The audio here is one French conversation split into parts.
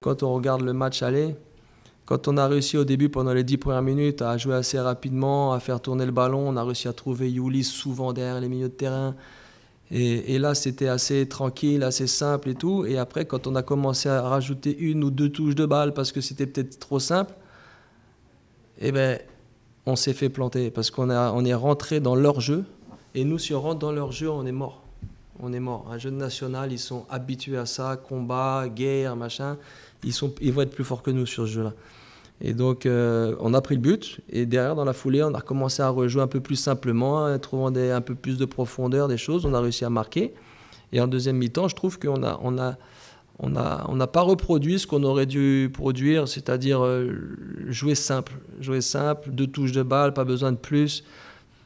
quand on regarde le match aller, quand on a réussi au début, pendant les 10 premières minutes, à jouer assez rapidement, à faire tourner le ballon, on a réussi à trouver Youlis souvent derrière les milieux de terrain. Et là, c'était assez tranquille, assez simple et tout. Et après, quand on a commencé à rajouter 1 ou 2 touches de balle parce que c'était peut-être trop simple, eh ben, on s'est fait planter parce on est rentré dans leur jeu. Et nous, si on rentre dans leur jeu, on est mort. On est mort. Un jeune national, ils sont habitués à ça, combat, guerre, machin. Ils vont être plus forts que nous sur ce jeu-là. Et donc, on a pris le but. Et derrière, dans la foulée, on a recommencé à rejouer un peu plus simplement, trouvant un peu plus de profondeur, des choses. On a réussi à marquer. Et en deuxième mi-temps, je trouve qu'on n'a pas reproduit ce qu'on aurait dû produire, c'est-à-dire jouer simple. Jouer simple, 2 touches de balle, pas besoin de plus.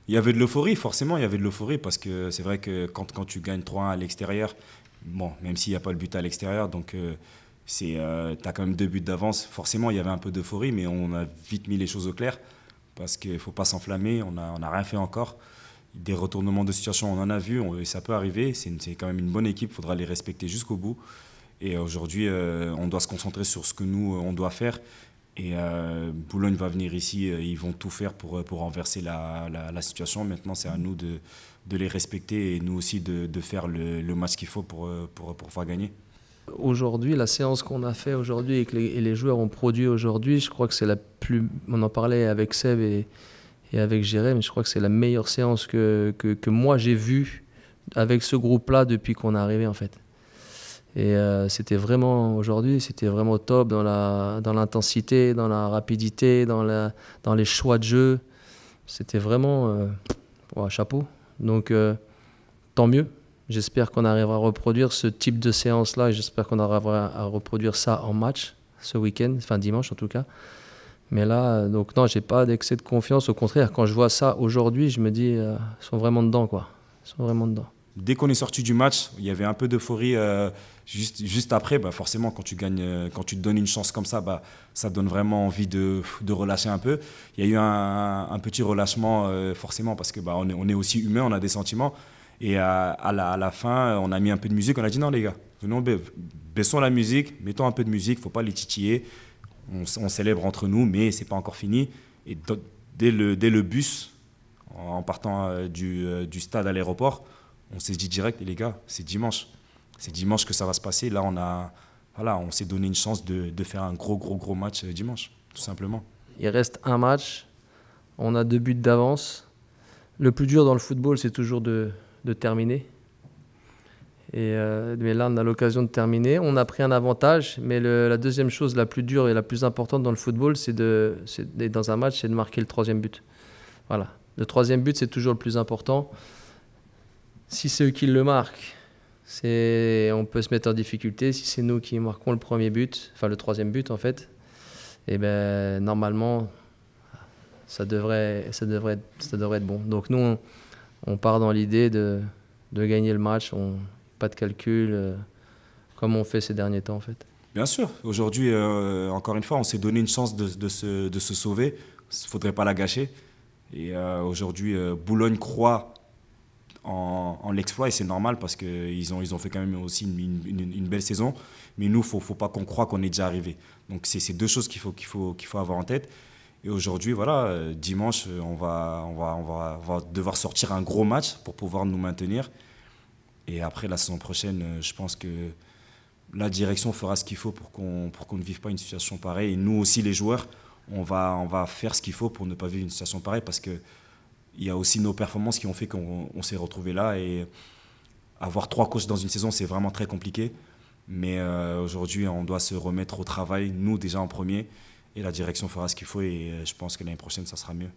Il y avait de l'euphorie, forcément, il y avait de l'euphorie parce que c'est vrai que quand tu gagnes 3-1 à l'extérieur, bon, même s'il n'y a pas le but à l'extérieur, donc tu as quand même 2 buts d'avance. Forcément, il y avait un peu d'euphorie, mais on a vite mis les choses au clair parce qu'il ne faut pas s'enflammer, on n'a rien fait encore. Des retournements de situation, on en a vu, ça peut arriver, c'est quand même une bonne équipe, il faudra les respecter jusqu'au bout. Et aujourd'hui, on doit se concentrer sur ce que nous, on doit faire. Et Boulogne va venir ici, ils vont tout faire pour renverser la situation. Maintenant, c'est à nous de les respecter et nous aussi de faire le match qu'il faut pour pouvoir gagner. Aujourd'hui, la séance qu'on a fait aujourd'hui et que les joueurs ont produit aujourd'hui, je crois que c'est la plus... On en parlait avec Seb et avec Jérém, je crois que c'est la meilleure séance que moi j'ai vue avec ce groupe-là depuis qu'on est arrivé en fait. Et c'était vraiment, aujourd'hui, c'était vraiment top dans l'intensité, dans la rapidité, dans les choix de jeu. C'était vraiment chapeau. Donc tant mieux. J'espère qu'on arrivera à reproduire ce type de séance-là et j'espère qu'on arrivera à reproduire ça en match ce week-end, enfin dimanche en tout cas. Mais là, donc non, j'ai pas d'excès de confiance. Au contraire, quand je vois ça aujourd'hui, je me dis, ils sont vraiment dedans, quoi. Ils sont vraiment dedans. Dès qu'on est sorti du match, il y avait un peu d'euphorie. Juste après, bah forcément, quand tu gagnes, quand tu te donnes une chance comme ça, bah, ça donne vraiment envie de relâcher un peu. Il y a eu un petit relâchement, forcément, parce que bah, on est aussi humain, on a des sentiments. Et à la fin, on a mis un peu de musique. On a dit non, les gars, venons, baissons la musique, mettons un peu de musique, il ne faut pas les titiller. On célèbre entre nous, mais ce n'est pas encore fini. Et dès le bus, en partant du stade à l'aéroport, on s'est dit direct, les gars, c'est dimanche. C'est dimanche que ça va se passer. Là, on s'est donné une chance de faire un gros match dimanche, tout simplement. Il reste un match. On a 2 buts d'avance. Le plus dur dans le football, c'est toujours de terminer. Mais là, on a l'occasion de terminer. On a pris un avantage, mais la deuxième chose la plus dure et la plus importante dans le football, dans un match, c'est de marquer le 3e but. Voilà. Le 3e but, c'est toujours le plus important. Si c'est eux qui le marquent, on peut se mettre en difficulté. Si c'est nous qui marquons le 1er but, enfin le 3e but en fait, et ben normalement, ça devrait être bon. Donc nous, on part dans l'idée de gagner le match. Pas de calcul, comme on fait ces derniers temps en fait. Bien sûr. Aujourd'hui, encore une fois, on s'est donné une chance de se sauver. Il ne faudrait pas la gâcher. Et aujourd'hui, Boulogne croit en l'exploit et c'est normal parce qu'ils ont fait quand même aussi une belle saison. Mais nous, il ne faut pas qu'on croie qu'on est déjà arrivé. Donc c'est 2 choses qu'il faut avoir en tête. Et aujourd'hui, voilà, dimanche, on va devoir sortir un gros match pour pouvoir nous maintenir. Et après, la saison prochaine, je pense que la direction fera ce qu'il faut pour qu'on ne vive pas une situation pareille. Et nous aussi, les joueurs, on va faire ce qu'il faut pour ne pas vivre une situation pareille parce qu'il y a aussi nos performances qui ont fait qu'on s'est retrouvés là. Et avoir 3 coachs dans une saison, c'est vraiment très compliqué. Mais aujourd'hui, on doit se remettre au travail, nous déjà en premier. Et la direction fera ce qu'il faut et je pense que l'année prochaine, ça sera mieux.